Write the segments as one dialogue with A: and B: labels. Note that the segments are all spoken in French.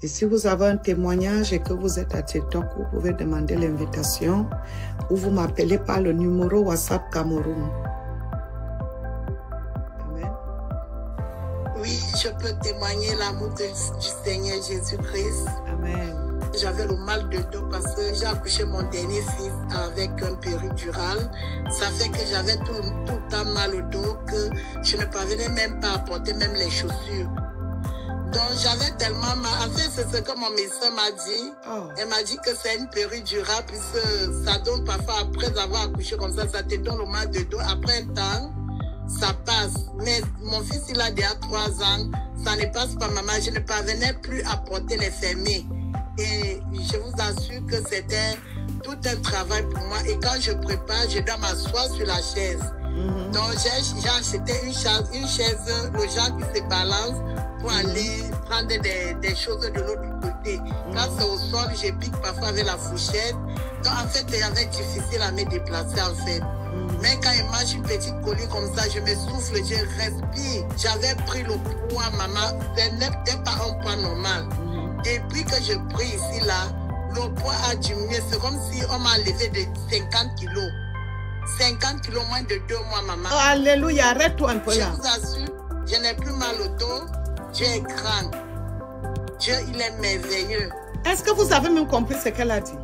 A: Et si vous avez un témoignage et que vous êtes à TikTok, vous pouvez demander l'invitation ou vous m'appelez par le numéro WhatsApp Cameroun. Amen.
B: Oui, je peux témoigner l'amour du Seigneur Jésus-Christ.
A: Amen.
B: J'avais le mal de dos parce que j'ai accouché mon dernier fils avec un péridurale. Ça fait que j'avais tout le temps mal au dos que je ne parvenais même pas à porter même les chaussures. Donc j'avais tellement mal. En fait, c'est ce que mon médecin m'a dit. Oh. Elle m'a dit que c'est une péridurale puisque ça donne parfois après avoir accouché comme ça te donne le mal de dos. Après un temps, ça passe. Mais mon fils, il a déjà 3 ans. Ça ne passe pas, maman. Je ne parvenais plus à porter les fermés. Et je vous assure que c'était tout un travail pour moi. Et quand je prépare, je dois m'asseoir sur la chaise. Donc j'ai acheté une chaise, le genre qui se balance pour aller prendre des choses de l'autre côté. Quand c'est au sol, je pique parfois avec la fourchette. Donc en fait, il avait difficile à me déplacer en fait. Mais quand je mange une petite colis comme ça, je me souffle, je respire. J'avais pris le poids, maman. Ce n'était pas un poids normal. Depuis que je prie ici, là, le poids a diminué. C'est comme si on m'a enlevé de 50 kilos. 50 kilos moins de 2 mois, maman.
A: Oh, alléluia, arrête-toi un peu là.
B: Je vous assure, je n'ai plus mal au dos. Dieu est grand. Dieu, il est merveilleux.
A: Est-ce que vous avez même compris ce qu'elle a dit?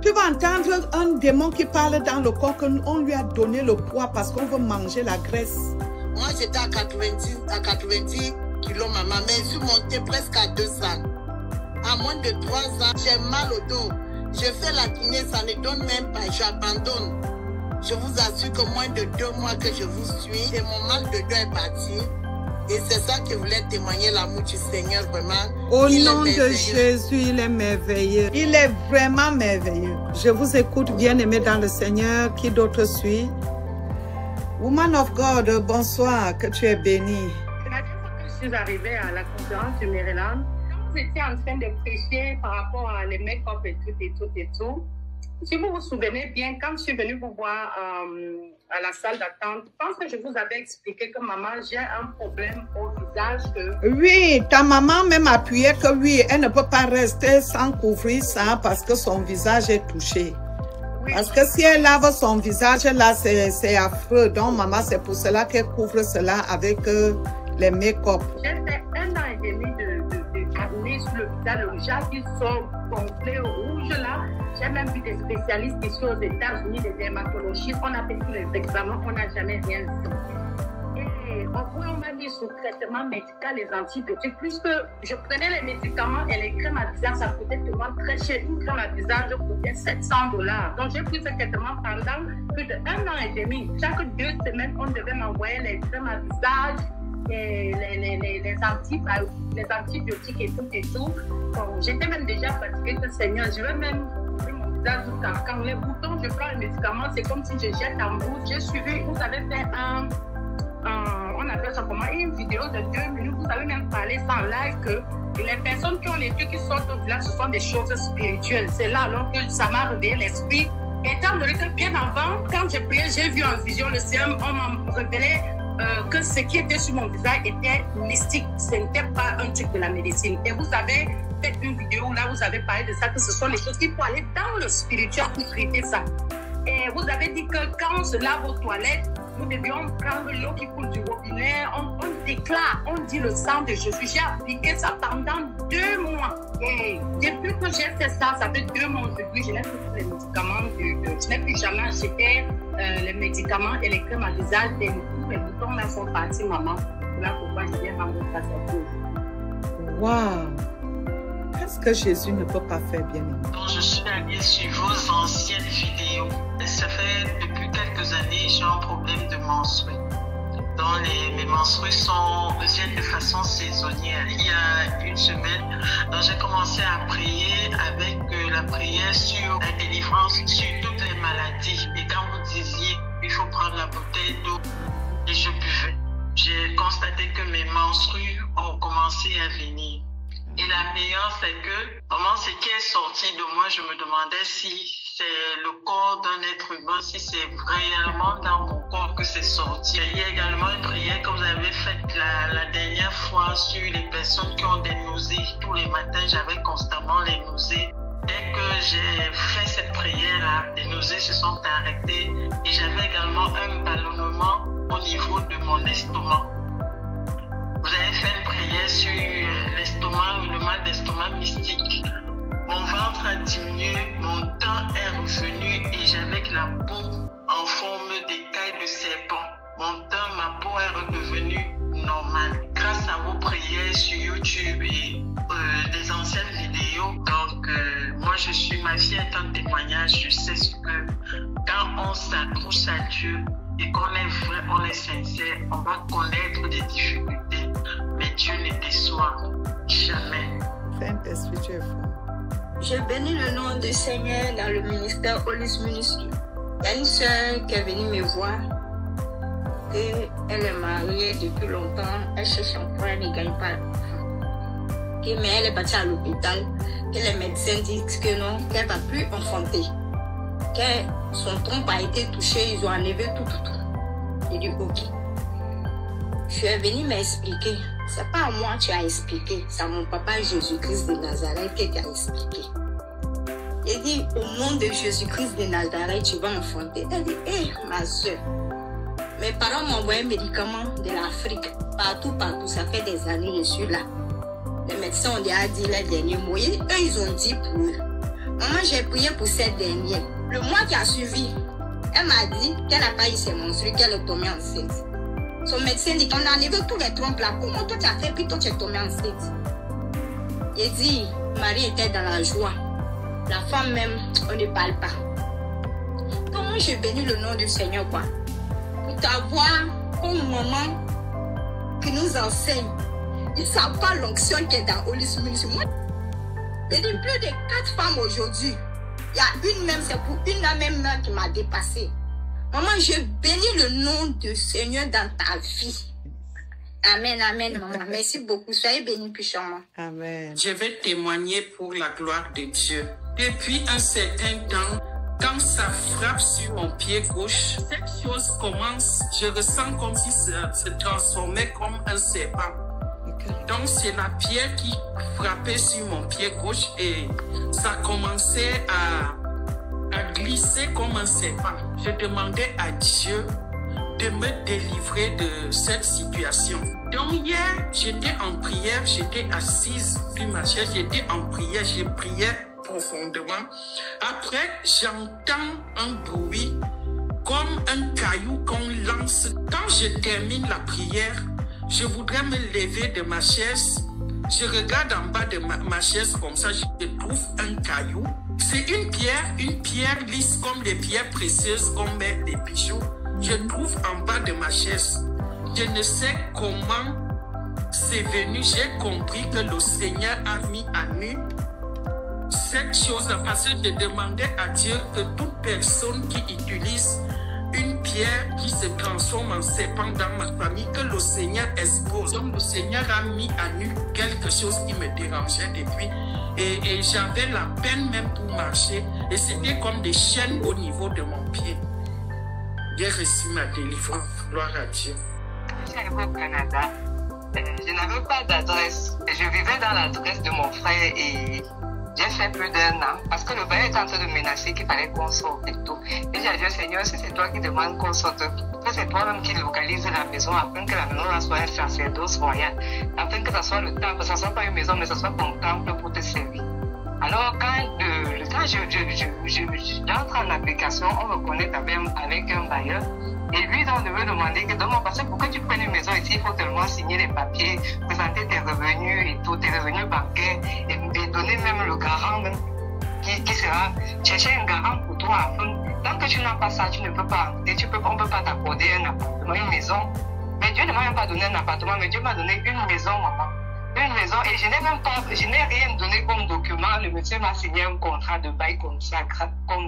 A: Tu vas entendre un démon qui parle dans le corps qu'on lui a donné le poids parce qu'on veut manger la graisse.
B: Moi, j'étais à 90 kilos, maman, mais je suis montée presque à 200. À moins de 3 ans, j'ai mal au dos. Je fais la kiné, ça ne donne même pas, j'abandonne. Je vous assure que moins de 2 mois que je vous suis et mon mal de dos est parti. Et c'est ça que je voulais témoigner, l'amour du Seigneur, vraiment.
A: Au nom de Jésus, il est merveilleux. Il est vraiment merveilleux. Je vous écoute, bien-aimé dans le Seigneur. Qui d'autre suit? Woman of God, bonsoir, que tu es bénie.
C: C'est la dernière fois que je suis arrivée à la conférence du Maryland. Quand vous étiez en train de prêcher par rapport à les make-up et tout, si vous vous souvenez bien, quand je suis venue vous voir à la salle d'attente, je pense que je vous avais expliqué que maman, j'ai un problème au visage.
A: Oui, ta maman même appuyait que oui, elle ne peut pas rester sans couvrir ça parce que son visage est touché. Oui. Parce que si elle lave son visage, là, c'est affreux. Donc, maman, c'est pour cela qu'elle couvre cela avec les make-up.
C: J'ai fait 1 an et demi de cabinet sur le visage, le visage qui sort complet rouge là. J'ai même vu des spécialistes ici aux États-Unis, des dermatologistes. On a fait tous les examens, on n'a jamais rien vu. Et on m'a mis sous traitement médical les antibiotiques. Puisque je prenais les médicaments et les crèmes à visage, ça coûtait tellement très cher. Une crème à visage coûtait $700. Donc j'ai pris ce traitement pendant plus de 1 an et demi. Chaque 2 semaines, on devait m'envoyer les crèmes à visage, les antibiotiques et tout. Bon, j'étais même déjà fatiguée que Seigneur, je vais même mon visage quand les boutons, je prends les médicaments, c'est comme si je jette en bouche. J'ai suivi, vous avez fait on appelle ça comment, une vidéo de 2 minutes, vous avez même parlé sans live que les personnes qui ont les yeux qui sortent au village, ce sont des choses spirituelles. C'est là alors que ça m'a réveillé l'esprit. Étant donné que bien avant, quand j'ai prié, j'ai vu en vision le ciel, on m'a révélé que ce qui était sur mon visage était mystique, ce n'était pas un truc de la médecine. Et vous avez fait une vidéo où là vous avez parlé de ça, que ce sont les choses qui faut aller dans le spirituel pour traiter ça. Et vous avez dit que quand on se lave aux toilettes, nous devions prendre l'eau qui coule du robinet, on déclare, on dit le sang de Jésus. J'ai appliqué ça pendant 2 mois. Et depuis que j'ai fait ça, ça fait 2 mois aujourd'hui, je n'ai plus les médicaments, je n'ai plus jamais acheté les médicaments et les crèmes à visage. Et tous les boutons là sont partis, maman. Voilà pourquoi je viens rendre grâce à Dieu.
A: Waouh! Qu'est-ce que Jésus ne peut pas faire, bien-aimé?
D: Je suis allée sur vos anciennes vidéos. Ça fait depuis quelques années, j'ai un problème de menstrues. Donc mes menstrues viennent de façon saisonnière. Il y a 1 semaine, j'ai commencé à prier avec la prière sur la délivrance sur toutes les maladies. Et quand vous disiez il faut prendre la bouteille d'eau, et je buvais, j'ai constaté que mes menstrues ont commencé à venir. Et la meilleure, c'est que, vraiment, ce qui est sorti de moi, je me demandais si c'est le corps d'un être humain, si c'est réellement dans mon corps que c'est sorti. Il y a également une prière que vous avez faite la dernière fois sur les personnes qui ont des nausées. Tous les matins, j'avais constamment les nausées. Dès que j'ai fait cette prière-là, les nausées se sont arrêtées et j'avais également un ballonnement au niveau de mon estomac. Vous avez fait une prière sur l'estomac, le mal d'estomac mystique. Mon ventre a diminué, mon teint est revenu et j'avais la peau en forme d'écailles de serpent. Mon teint, ma peau est redevenue normale. Grâce à vos prières sur YouTube et des anciennes vidéos, donc moi je suis, ma fille est un témoignage, je sais ce que quand on s'accroche à Dieu et qu'on est vrai, on est sincère, on va connaître des difficultés, mais Dieu ne déçoit jamais.
A: Saint-Esprit, tu es fort.
E: Je bénis le nom du Seigneur dans le ministère Holis Ministry. Il y a une soeur qui est venue me voir, elle est mariée depuis longtemps, elle cherche un frère, elle ne gagne pas. Mais elle est partie à l'hôpital, que les médecins disent que non, qu'elle ne va plus enfanter. Que son trompe a été touché, ils ont enlevé tout. J'ai dit ok. Je suis venue m'expliquer. C'est pas à moi que tu as expliqué, c'est à mon papa Jésus-Christ de Nazareth qui t'a expliqué. Il dit, au nom de Jésus-Christ de Nazareth, tu vas enfanter. Elle dit, hé, ma soeur, mes parents m'ont envoyé un médicament de l'Afrique, partout, ça fait des années, je suis là. Les médecins ont déjà dit les derniers mots. Eux, ils ont dit pour eux. Maman, j'ai prié pour cette dernière. Le mois qui a suivi, elle m'a dit qu'elle n'a pas eu ses menstrues, qu'elle est tombée enceinte. Son médecin dit qu'on a enlevé tous les trompes là. Comment toi tu as fait puis toi tu es tombée enceinte? Il dit, Marie était dans la joie. La femme même, on ne parle pas. Donc moi, je bénis le nom du Seigneur quoi. Pour t'avoir comme maman qui nous enseigne. Ils ne savent pas l'onction qui est dans Holy Ministry. Moi, il y a plus de 4 femmes aujourd'hui. Il y a une même, c'est pour une même mère qui m'a dépassée. Maman, je bénis le nom du Seigneur dans ta vie. Amen, amen, maman. Merci beaucoup. Soyez bénis, puissamment.
A: Amen.
F: Je vais témoigner pour la gloire de Dieu. Depuis un certain temps, quand ça frappe sur mon pied gauche, cette chose commence, je ressens comme si ça se transformait comme un serpent. Donc c'est la pierre qui frappait sur mon pied gauche et ça commençait à glisser comme un serpent. Je demandais à Dieu de me délivrer de cette situation. Donc hier, j'étais en prière, j'étais assise sur ma chaise, j'étais en prière, je priais profondément. Après, j'entends un bruit comme un caillou qu'on lance. Quand je termine la prière, je voudrais me lever de ma chaise. Je regarde en bas de ma chaise comme ça, je trouve un caillou. C'est une pierre lisse comme des pierres précieuses qu'on met des bijoux. Je trouve en bas de ma chaise. Je ne sais comment c'est venu. J'ai compris que le Seigneur a mis à nu cette chose-là parce que je demandais à Dieu que toute personne qui utilise une pierre qui se transforme en serpent dans ma famille, que le Seigneur expose. Donc le Seigneur a mis à nu quelque chose qui me dérangeait depuis. Et j'avais la peine même pour marcher. Et c'était comme des chaînes au niveau de mon pied. J'ai reçu ma délivrance. Gloire à Dieu.
G: J'arrive au Canada. Je n'avais pas d'adresse. Je vivais dans l'adresse de mon frère et j'ai fait plus d'1 an parce que le père était en train de menacer qu'il fallait qu'on sorte et tout. Et j'ai dit, Seigneur, si c'est toi qui demandes qu'on sorte, que c'est toi-même qui localise la maison afin que la maison soit un sacerdoce royal, afin que ça soit le temple, que ça soit pas une maison, mais ça soit ton temple pour te servir. Alors, quand j'entre en application, on me connecte avec un bailleur. Et lui, donc, me demander que demande parce que pour que tu prennes une maison ici, il faut tellement signer les papiers, présenter tes revenus et tout, tes revenus bancaires, et donner même le garant même, qui sera chercher un garant pour toi. Tant que tu n'as pas ça, tu ne peux pas, et on ne peut pas t'accorder un appartement, une maison. Mais Dieu ne m'a même pas donné un appartement, mais Dieu m'a donné une maison, maman. Une maison, et je n'ai rien donné comme document. Le monsieur m'a signé un contrat de bail comme ça. Enfin, comme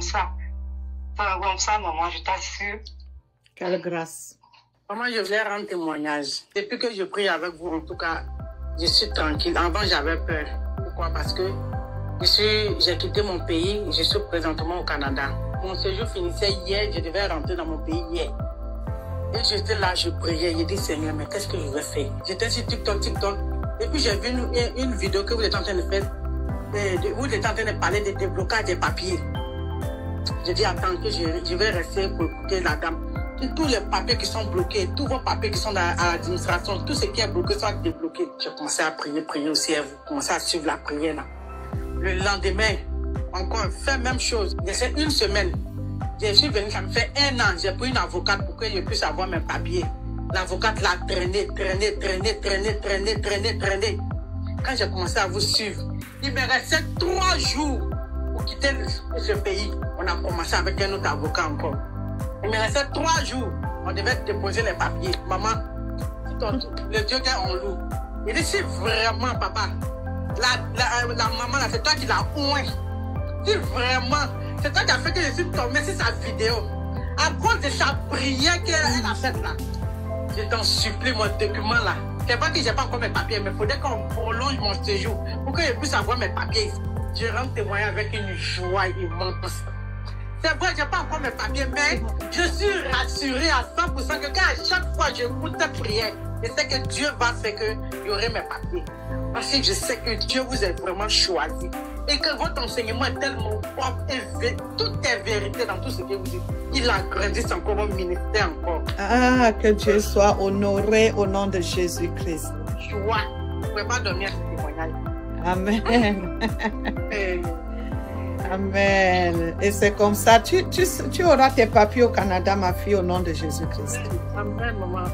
G: ça, maman, je t'assure.
A: Quelle grâce.
F: Maman, je viens rendre témoignage. Depuis que je prie avec vous, en tout cas, je suis tranquille. Avant, j'avais peur. Pourquoi? Parce que j'ai quitté mon pays, je suis présentement au Canada. Mon séjour finissait hier, je devais rentrer dans mon pays hier. Et j'étais là, je priais, j'ai dit Seigneur, mais qu'est-ce que je vais faire? J'étais sur TikTok. Et puis j'ai vu une vidéo que vous êtes en train de faire. Vous êtes en train de parler de déblocage des papiers. Je dis attends que je vais rester pour écouter la dame. Tous les papiers qui sont bloqués, tous vos papiers qui sont à l'administration, tout ce qui est bloqué soit débloqué. J'ai commencé à prier aussi, vous commencez à suivre la prière là. Le lendemain, encore fait même chose. J'ai fait une semaine. Je suis venue, ça me fait 1 an. J'ai pris une avocate pour que je puisse avoir mes papiers. L'avocate l'a traîné. Quand j'ai commencé à vous suivre, il me restait 3 jours pour quitter ce pays. On a commencé avec un autre avocat encore. Il me restait 3 jours. On devait déposer les papiers. Maman, le Dieu qu'on loue. Il dit si vraiment, papa, la maman, c'est toi qui l'as oué. Si vraiment, c'est toi qui as fait que je suis tombé sur sa vidéo. À cause de sa prière qu'elle a faite là. Je t'en supplie, mon document là. C'est pas que j'ai pas encore mes papiers, mais il faudrait qu'on prolonge mon séjour pour que je puisse avoir mes papiers. Je rentre témoigner avec une joie immense. C'est vrai, j'ai pas encore mes papiers, mais je suis rassurée à 100% que à chaque fois que j'écoute cette prière, je sais que Dieu va faire qu'il y aurait mes papiers. Parce que je sais que Dieu vous a vraiment choisi. Et que votre enseignement est tellement propre et tout est vérité dans tout ce que vous dites. Il agrandisse encore votre ministère encore.
A: Ah, que Dieu soit honoré au nom de Jésus-Christ.
F: Joie. Vous ne pouvez pas dormir ce témoignage.
A: Amen. Amen. Et c'est comme ça. Tu auras tes papiers au Canada, ma fille, au nom de Jésus-Christ.
F: Amen, maman.